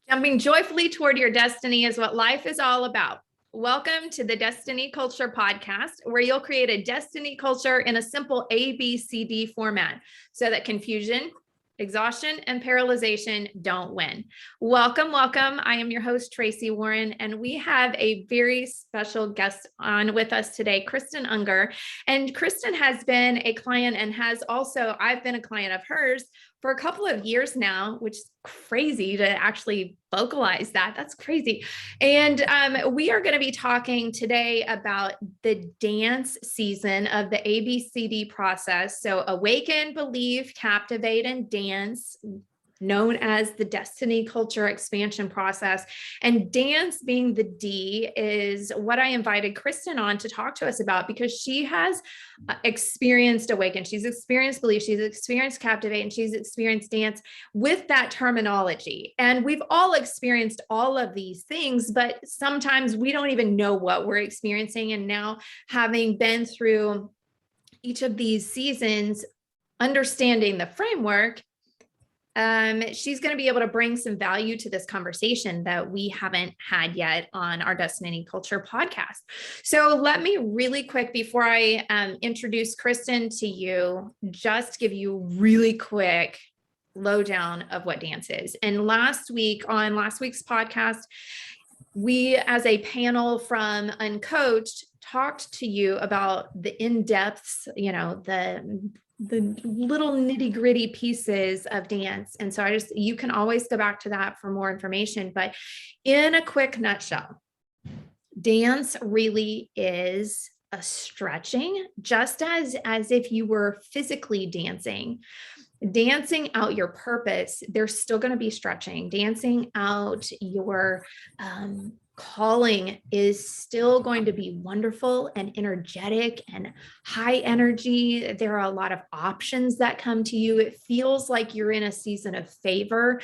Jumping joyfully toward your destiny is what life is all about. Welcome to the Destiny Culture podcast, where you'll create a destiny culture in a simple ABCD format so that confusion, exhaustion, and paralyzation don't win. Welcome, welcome. I am your host, Tracy Warren, and we have a very special guest on with us today, Kristen Unger. And Kristen has been a client and I've been a client of hers for a couple of years now, which is crazy to actually vocalize that. That's crazy. And we are going to be talking today about the dance season of the ABCD process. So awaken, believe, captivate, and dance, known as the Destiny Culture Expansion process. And dance being the D is what I invited Kristen on to talk to us about, because she has experienced awaken, she's experienced belief, she's experienced captivate, and she's experienced dance with that terminology. And we've all experienced all of these things, but sometimes we don't even know what we're experiencing. And now, having been through each of these seasons, understanding the framework, she's going to be able to bring some value to this conversation that we haven't had yet on our Destiny Culture podcast. So let me really quick, before I introduce Kristen to you, just give you really quick lowdown of what dance is. And last week's podcast, we, as a panel from Uncoached, talked to you about the in-depths, the little nitty gritty pieces of dance. And so you can always go back to that for more information. But in a quick nutshell, dance really is a stretching, just as if you were physically dancing out your purpose. There's still going to be stretching. Dancing out your calling is still going to be wonderful and energetic and high energy. There are a lot of options that come to you. It feels like you're in a season of favor.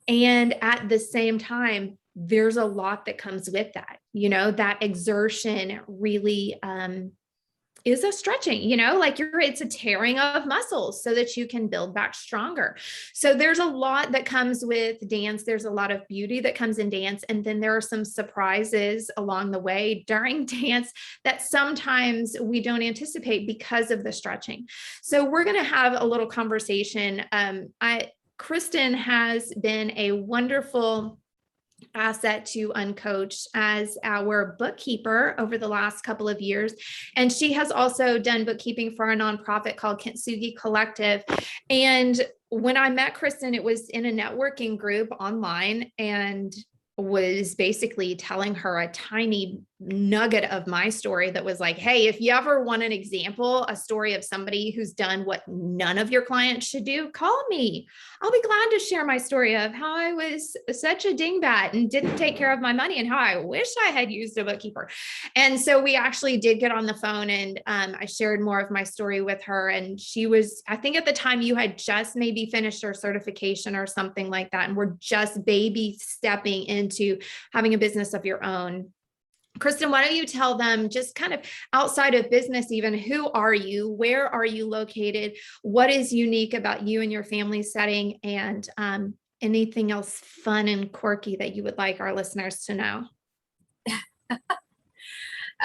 And at the same time, there's a lot that comes with that. That exertion really is a stretching, it's a tearing of muscles so that you can build back stronger. So there's a lot that comes with dance. There's a lot of beauty that comes in dance. And then there are some surprises along the way during dance that sometimes we don't anticipate because of the stretching. So we're going to have a little conversation. Kristen has been a wonderful asset to Uncoached as our bookkeeper over the last couple of years. And she has also done bookkeeping for a nonprofit called Kintsugi Collective. And when I met Kristen, it was in a networking group online, and was basically telling her a tiny nugget of my story that was like, hey, if you ever want an example, a story of somebody who's done what none of your clients should do, call me. I'll be glad to share my story of how I was such a dingbat and didn't take care of my money and how I wish I had used a bookkeeper. And so we actually did get on the phone, and I shared more of my story with her. And she was, I think at the time you had just maybe finished her certification or something like that, and we're just baby stepping into having a business of your own. Kristen, why don't you tell them, just kind of outside of business even, who are you? Where are you located? What is unique about you and your family setting? And anything else fun and quirky that you would like our listeners to know?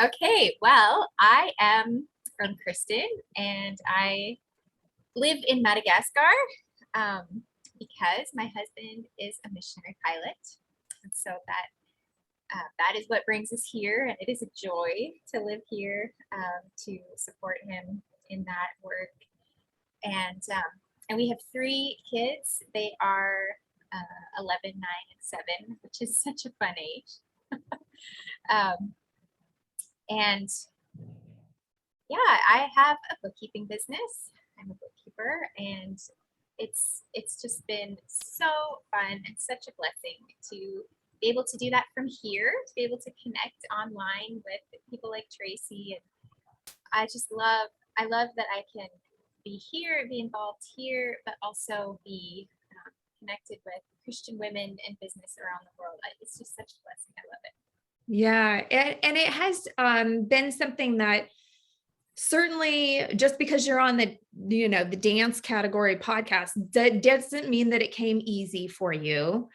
Okay, well, I am from Kristen, and I live in Madagascar because my husband is a missionary pilot. And so that is what brings us here, and it is a joy to live here, to support him in that work. And we have 3 kids. They are 11, 9, and 7, which is such a fun age. And yeah, I have a bookkeeping business. I'm a bookkeeper, and it's just been so fun and such a blessing to be able to do that from here, to be able to connect online with people like Tracy. And I love that I can be here, be involved here, but also be connected with Christian women in business around the world. It's just such a blessing. I love it. Yeah. And it has been something that certainly, just because you're on the dance category podcast, that doesn't mean that it came easy for you.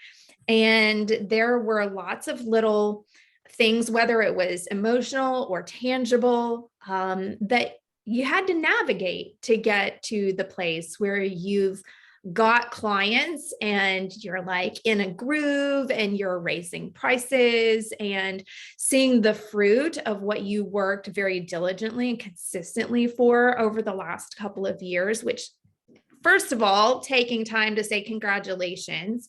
And there were lots of little things, whether it was emotional or tangible, that you had to navigate to get to the place where you've got clients and you're like in a groove and you're raising prices and seeing the fruit of what you worked very diligently and consistently for over the last couple of years, which, first of all, taking time to say congratulations,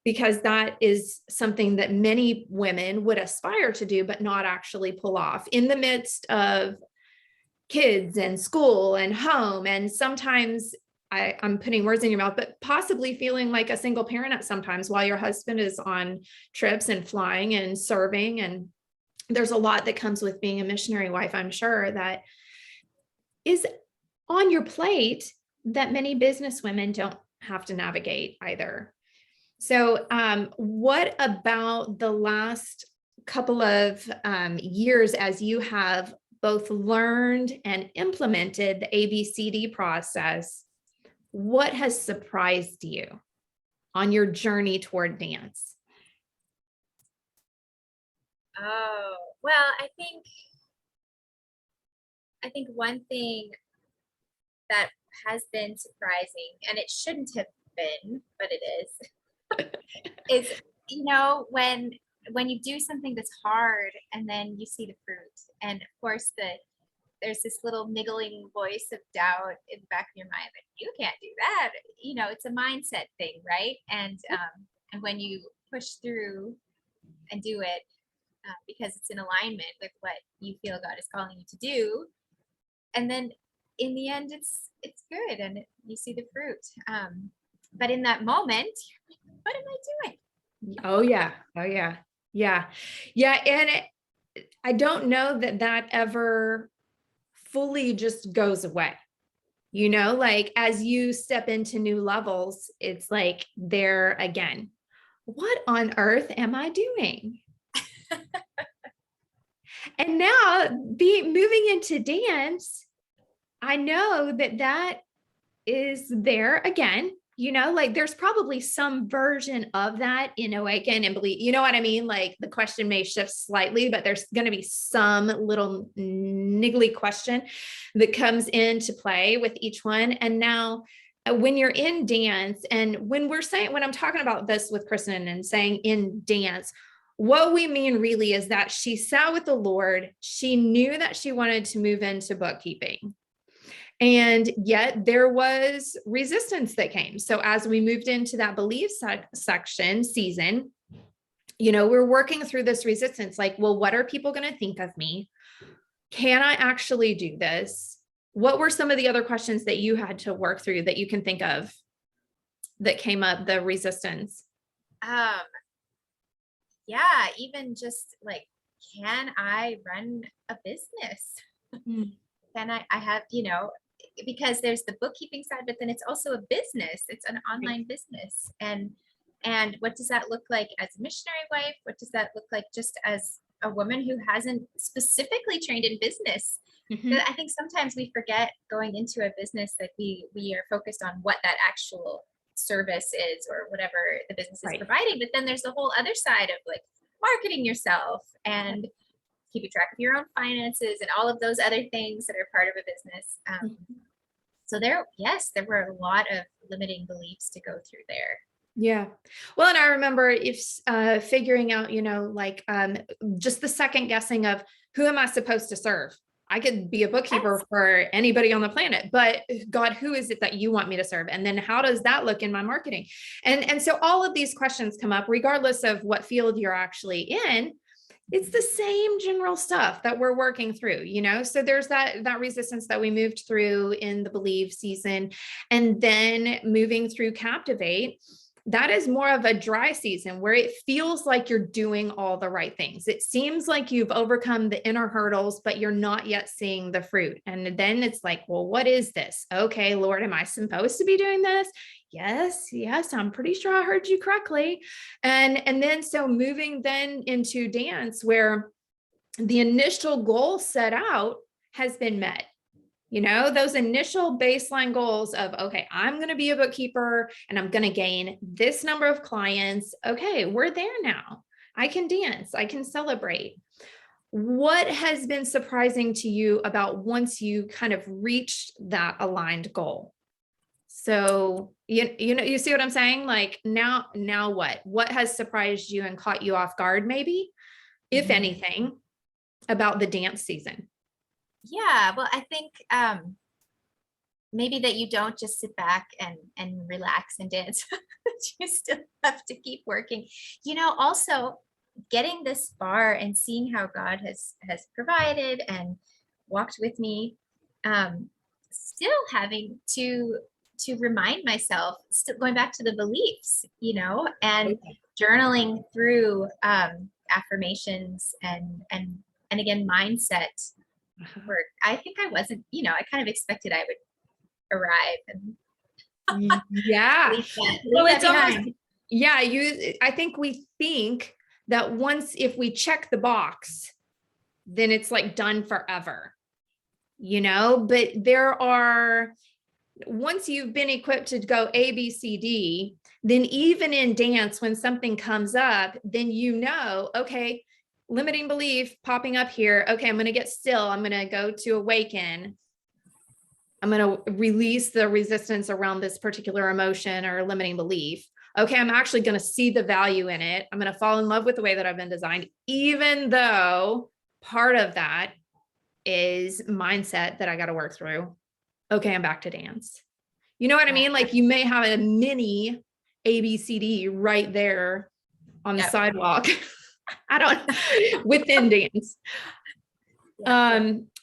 because that is something that many women would aspire to do, but not actually pull off in the midst of kids and school and home. And sometimes I'm putting words in your mouth, but possibly feeling like a single parent at sometimes while your husband is on trips and flying and serving. And there's a lot that comes with being a missionary wife, I'm sure, that is on your plate that many business women don't have to navigate either. So what about the last couple of years, as you have both learned and implemented the ABCD process, what has surprised you on your journey toward dance? Oh, well, I think one thing that has been surprising, and it shouldn't have been, but it is when you do something that's hard and then you see the fruit. And of course there's this little niggling voice of doubt in the back of your mind that you can't do that. It's a mindset thing, right? And when you push through and do it, because it's in alignment with what you feel God is calling you to do, and then in the end it's good and you see the fruit. But in that moment, what am I doing? Oh yeah. And I don't know that ever fully just goes away. Like as you step into new levels, it's like there again, what on earth am I doing? And now moving into dance, I know that is there again. Like there's probably some version of that in Awaken and Believe. You know what I mean? Like the question may shift slightly, but there's going to be some little niggly question that comes into play with each one. And now when you're in dance, and when I'm talking about this with Kristen and saying in dance, what we mean really is that she sat with the Lord. She knew that she wanted to move into bookkeeping. And yet there was resistance that came. So as we moved into that belief season, we're working through this resistance. Like, well, what are people going to think of me? Can I actually do this? What were some of the other questions that you had to work through that you can think of that came up, the resistance? Yeah, even just like, can I run a business? Can I have, because there's the bookkeeping side, but then it's also a business. It's an online business. And what does that look like as a missionary wife? What does that look like just as a woman who hasn't specifically trained in business? I think sometimes we forget going into a business that we are focused on what that actual service is or whatever the business is providing. But then there's the whole other side of like marketing yourself and keeping track of your own finances and all of those other things that are part of a business. So there were a lot of limiting beliefs to go through there. Yeah. Well, and I remember figuring out, just the second guessing of who am I supposed to serve? I could be a bookkeeper for anybody on the planet, but God, who is it that you want me to serve? And then how does that look in my marketing? And so all of these questions come up regardless of what field you're actually in. It's the same general stuff that we're working through, so there's that resistance that we moved through in the Believe season, and then moving through Captivate. That is more of a dry season where it feels like you're doing all the right things. It seems like you've overcome the inner hurdles, but you're not yet seeing the fruit. And then it's like, well, what is this? Okay, Lord, am I supposed to be doing this? Yes, I'm pretty sure I heard you correctly. And then so moving then into dance where the initial goal set out has been met. those initial baseline goals of, okay, I'm going to be a bookkeeper and I'm going to gain this number of clients. Okay, we're there now. I can dance, I can celebrate. What has been surprising to you about once you kind of reached that aligned goal? So, you see what I'm saying? Like now what has surprised you and caught you off guard, maybe, if anything, about the dance season? Yeah, well, I think maybe that you don't just sit back and relax and dance. You still have to keep working. Also getting this far and seeing how God has provided and walked with me, still having to remind myself, still going back to the beliefs, and journaling through affirmations and again mindset work. I think I wasn't, I kind of expected I would arrive and Yeah. leave Well, that it's almost, behind. I think we think that once, if we check the box, then it's like done forever, but once you've been equipped to go A, B, C, D, then even in dance, when something comes up, then okay, limiting belief popping up here. Okay, I'm going to get still. I'm going to go to awaken. I'm going to release the resistance around this particular emotion or limiting belief. Okay, I'm actually going to see the value in it. I'm going to fall in love with the way that I've been designed, even though part of that is mindset that I got to work through. Okay, I'm back to dance. You know what I mean? Like you may have a mini ABCD right there on the sidewalk. Within dance.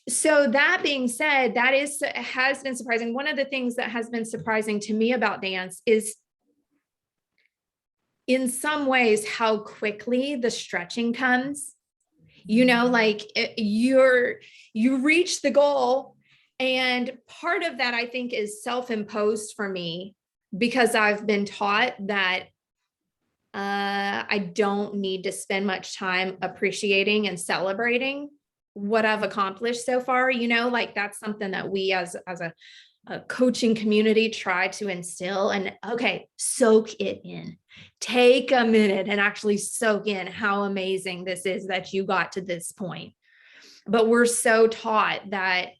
So that being said, has been surprising. One of the things that has been surprising to me about dance is, in some ways, how quickly the stretching comes. Like you reach the goal, and part of that I think is self-imposed for me, because I've been taught that I don't need to spend much time appreciating and celebrating what I've accomplished so far. Like that's something that we as a coaching community try to instill. And okay, soak it in. Take a minute and actually soak in how amazing this is that you got to this point. But we're so taught that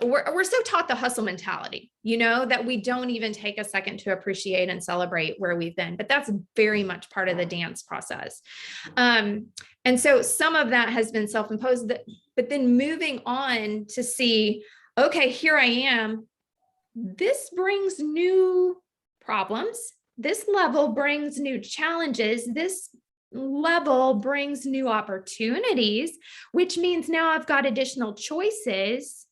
we're so taught the hustle mentality, that we don't even take a second to appreciate and celebrate where we've been. But that's very much part of the dance process. And so some of that has been self-imposed, but then moving on to see, okay, here I am. This brings new problems. This level brings new challenges. This level brings new opportunities, which means now I've got additional choices.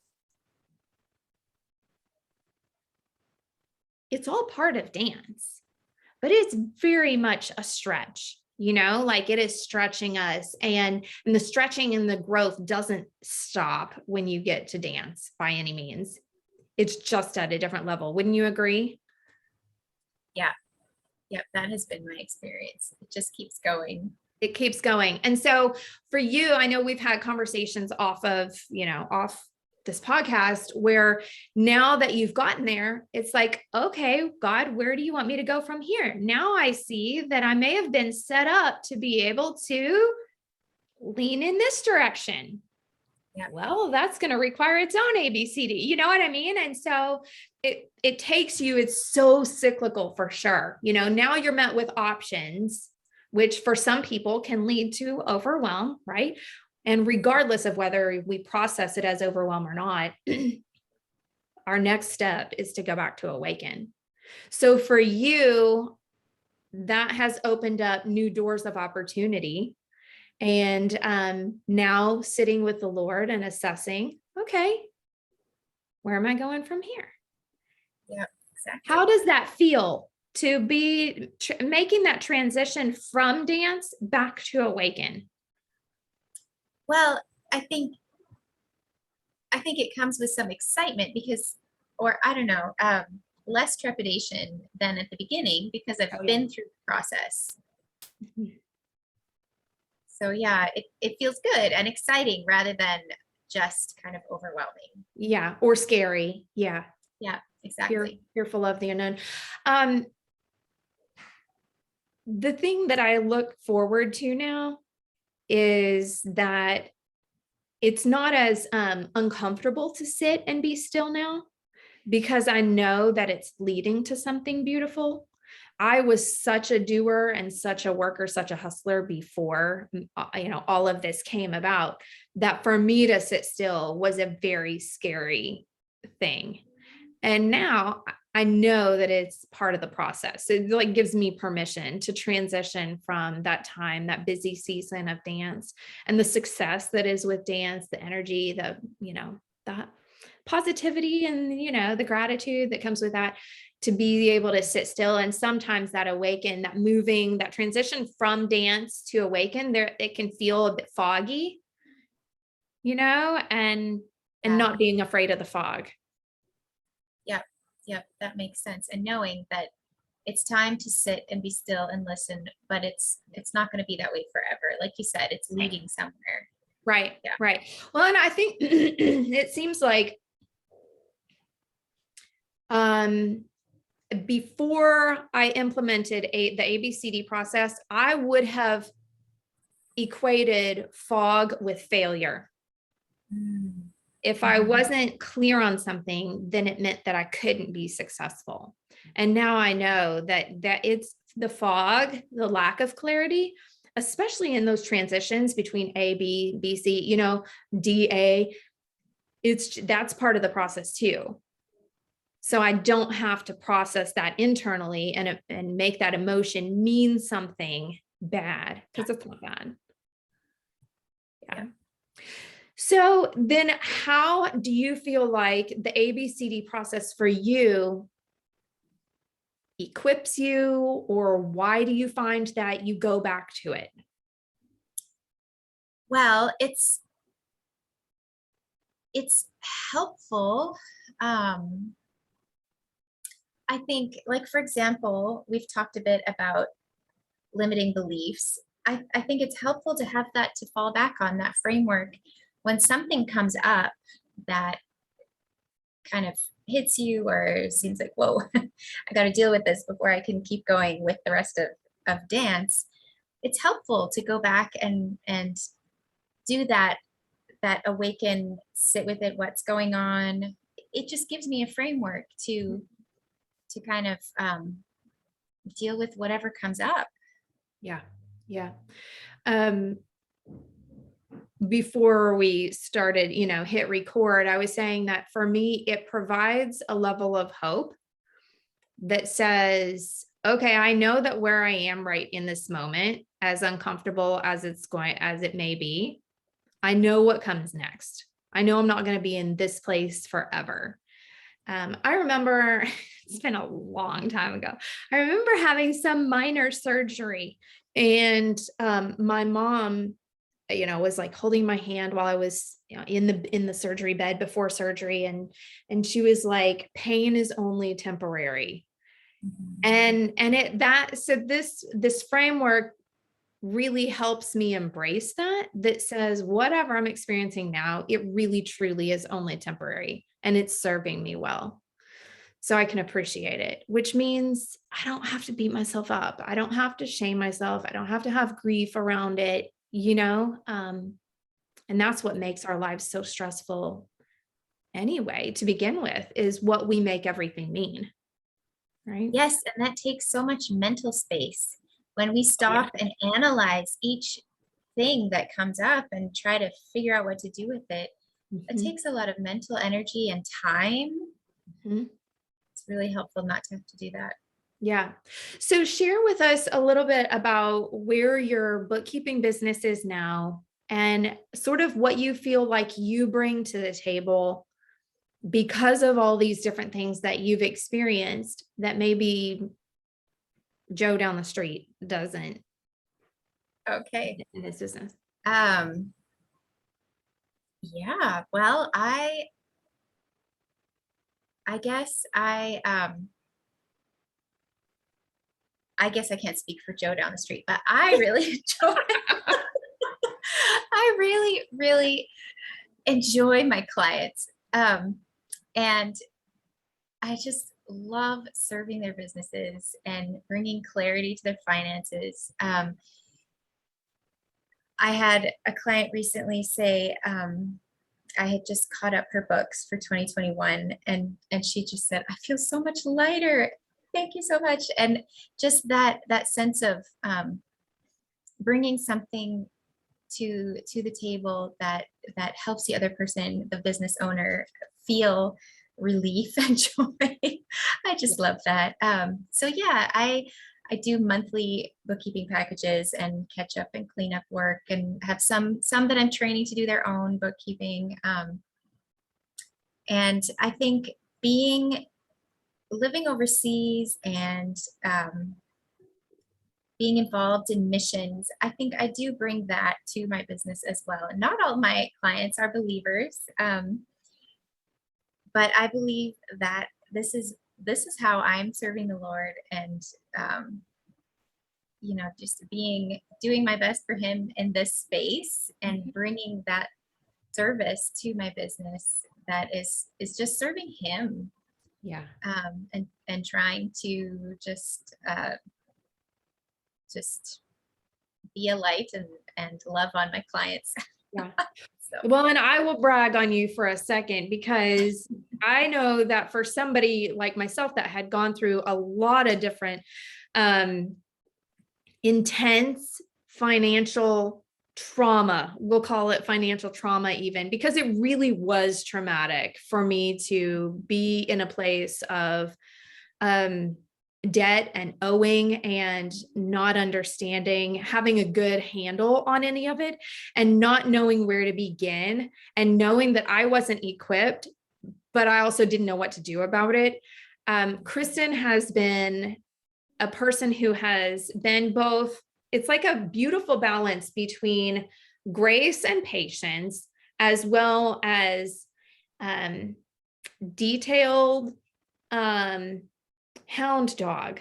It's all part of dance, but it's very much a stretch, like it is stretching us, and the stretching and the growth doesn't stop when you get to dance by any means. It's just at a different level. Wouldn't you agree? Yeah. Yep. That has been my experience. It just keeps going. It keeps going. And so for you, I know we've had conversations off this podcast where now that you've gotten there, it's like, okay, God, where do you want me to go from here? Now I see that I may have been set up to be able to lean in this direction. Yeah. Well, that's going to require its own ABCD. You know what I mean? And so it takes you, it's so cyclical for sure. Now you're met with options, which for some people can lead to overwhelm, right? And regardless of whether we process it as overwhelm or not, our next step is to go back to awaken. So for you, that has opened up new doors of opportunity. And now sitting with the Lord and assessing, okay, where am I going from here? Yeah, exactly. How does that feel to be making that transition from dance back to awaken? Well, I think it comes with some excitement because, or I don't know, less trepidation than at the beginning because I've been through the process. So yeah, it feels good and exciting rather than just kind of overwhelming. Yeah. Or scary. Yeah. Yeah, exactly. Fearful of the unknown. The thing that I look forward to now is that it's not as uncomfortable to sit and be still now, because I know that it's leading to something beautiful. I was such a doer and such a worker, such a hustler before, all of this came about, that for me to sit still was a very scary thing. And now I know that it's part of the process. It like gives me permission to transition from that time, that busy season of dance, and the success that is with dance, the energy, that positivity and, the gratitude that comes with that, to be able to sit still. And sometimes that awaken, that moving, that transition from dance to awaken there, it can feel a bit foggy, and Yeah. not being afraid of the fog. Yep, that makes sense. And knowing that it's time to sit and be still and listen, but it's not going to be that way forever. Like you said, it's leading somewhere. Right. Yeah. Right. Well, and I think it seems like before I implemented the ABCD process, I would have equated fog with failure. If I wasn't clear on something, then it meant that I couldn't be successful. And now I know that it's the fog, the lack of clarity, especially in those transitions between A, B, B, C, D, A. That's part of the process too. So I don't have to process that internally and make that emotion mean something bad, because it's not bad. Yeah. So then how do you feel like the ABCD process for you equips you, or why do you find that you go back to it? Well, it's helpful. I think, like, for example, we've talked a bit about limiting beliefs. I think it's helpful to have that to fall back on, that framework when something comes up that kind of hits you or seems like, whoa, I got to deal with this before I can keep going with the rest of dance. It's helpful to go back and do that awaken, sit with it, what's going on. It just gives me a framework to kind of deal with whatever comes up. Yeah. Yeah. Before we started, hit record, I was saying that for me, it provides a level of hope that says, okay, I know that where I am right in this moment, as uncomfortable as it may be, I know what comes next. I know I'm not going to be in this place forever. I remember, it's been a long time ago, I remember having some minor surgery, and my mom, was like holding my hand while I was in the surgery bed before surgery. And she was like, pain is only temporary. So this framework really helps me embrace that says, whatever I'm experiencing now, it really truly is only temporary, and it's serving me well. So I can appreciate it, which means I don't have to beat myself up. I don't have to shame myself. I don't have to have grief around it, and that's what makes our lives so stressful anyway, to begin with, is what we make everything mean. Right? Yes, and that takes so much mental space. When we stop and analyze each thing that comes up and try to figure out what to do with it, it takes a lot of mental energy and time. It's really helpful not to have to do that. Yeah. So share with us a little bit about where your bookkeeping business is now, and sort of what you feel like you bring to the table because of all these different things that you've experienced that maybe Joe down the street doesn't. Okay. In his business. Yeah, well, I guess I guess I can't speak for Joe down the street, but I really enjoy I really, really enjoy my clients. And I just love serving their businesses and bringing clarity to their finances. I had a client recently say, I had just caught up her books for 2021, and she just said, I feel so much lighter. Thank you so much. And just that sense of bringing something to the table that helps the other person, the business owner, feel relief and joy. I just love that. So yeah, I do monthly bookkeeping packages and catch up and clean up work, and have some that I'm training to do their own bookkeeping. And I think living overseas and being involved in missions, I think I do bring that to my business as well. And not all my clients are believers, but I believe that this is how I'm serving the Lord, and just doing my best for Him in this space, and bringing that service to my business that is just serving Him. Yeah. And trying to just be a light and love on my clients. Yeah. So. Well, and I will brag on you for a second, because I know that for somebody like myself that had gone through a lot of different intense financial trauma, we'll call it financial trauma even, because it really was traumatic for me to be in a place of debt and owing and not understanding, having a good handle on any of it, and not knowing where to begin, and knowing that I wasn't equipped, but I also didn't know what to do about it. Kristen has been a person who has been both, it's like a beautiful balance between grace and patience, as well as detailed hound dog,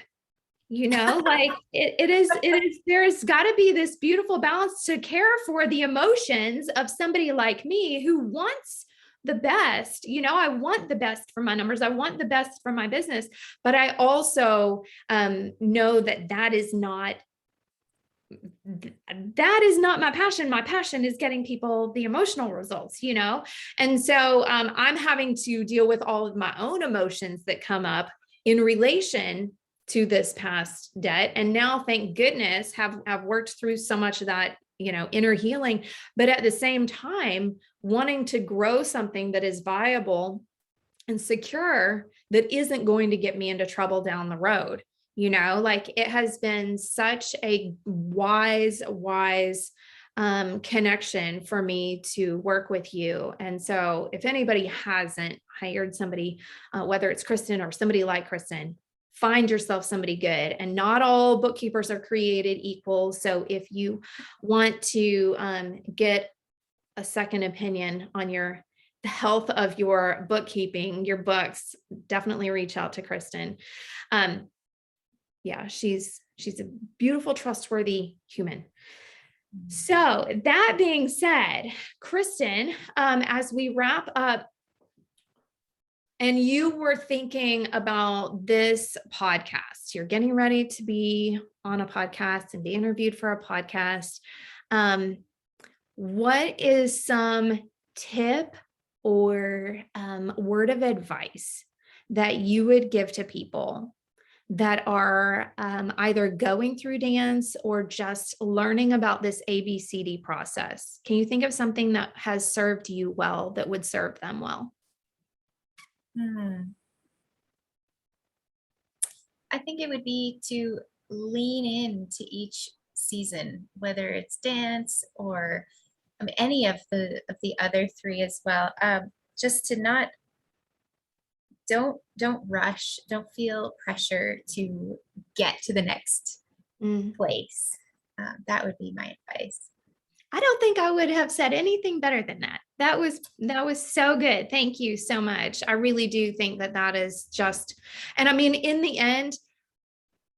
like it is, there's got to be this beautiful balance to care for the emotions of somebody like me who wants the best. I want the best for my numbers. I want the best for my business, but I also know that is not my passion. My passion is getting people the emotional results, and so I'm having to deal with all of my own emotions that come up in relation to this past debt. And now, thank goodness, have worked through so much of that, inner healing, but at the same time, wanting to grow something that is viable and secure, that isn't going to get me into trouble down the road. Like, it has been such a wise connection for me to work with you. And so if anybody hasn't hired somebody, whether it's Kristen or somebody like Kristen, find yourself somebody good. And not all bookkeepers are created equal. So if you want to get a second opinion on the health of your bookkeeping, your books, definitely reach out to Kristen. Yeah, she's a beautiful, trustworthy human. So that being said, Kristen, as we wrap up, and you were thinking about this podcast, you're getting ready to be on a podcast and be interviewed for a podcast. What is some tip or word of advice that you would give to people that are either going through dance or just learning about this ABCD process? Can you think of something that has served you well that would serve them well? I think it would be to lean into each season, whether it's dance or any of the other three as well. Just to don't rush, don't feel pressure to get to the next place. That would be my advice. I don't think I would have said anything better than that. That was so good. Thank you so much. I really do think that is just, and I mean, in the end,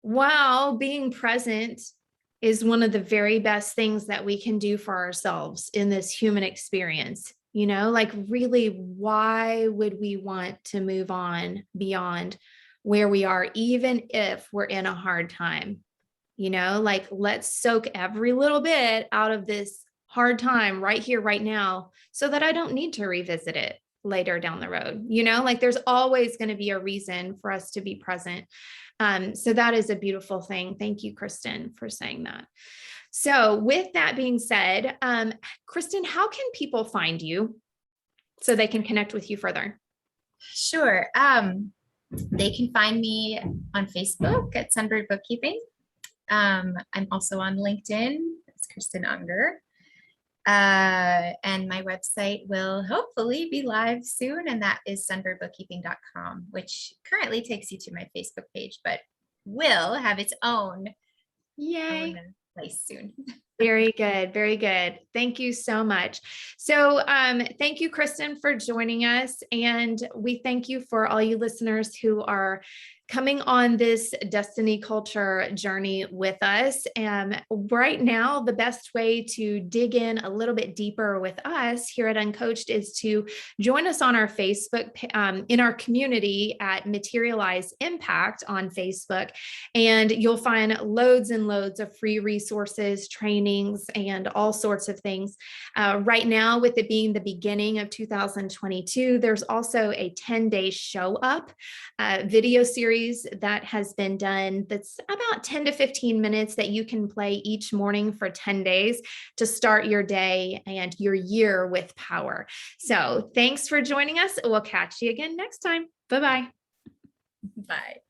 wow, being present is one of the very best things that we can do for ourselves in this human experience. Like really, why would we want to move on beyond where we are, even if we're in a hard time? Like let's soak every little bit out of this hard time right here, right now, so that I don't need to revisit it later down the road. Like there's always going to be a reason for us to be present. So that is a beautiful thing. Thank you, Kristen, for saying that. So with that being said, Kristen, how can people find you so they can connect with you further? Sure. They can find me on Facebook at Sunbird Bookkeeping. I'm also on LinkedIn. It's Kristen Unger. And my website will hopefully be live soon, and that is sunbirdbookkeeping.com, which currently takes you to my Facebook page, but will have its own Yay. place soon. Very good. Very good. Thank you so much. So thank you, Kristen, for joining us. And we thank you for all you listeners who are coming on this destiny culture journey with us. And right now, the best way to dig in a little bit deeper with us here at Uncoached is to join us on our Facebook, in our community at Materialize Impact on Facebook. And you'll find loads and loads of free resources, trainings, and all sorts of things. Right now, with it being the beginning of 2022, there's also a 10-day show up video series that has been done that's about 10 to 15 minutes that you can play each morning for 10 days to start your day and your year with power. So thanks for joining us. We'll catch you again next time. Bye-bye. Bye.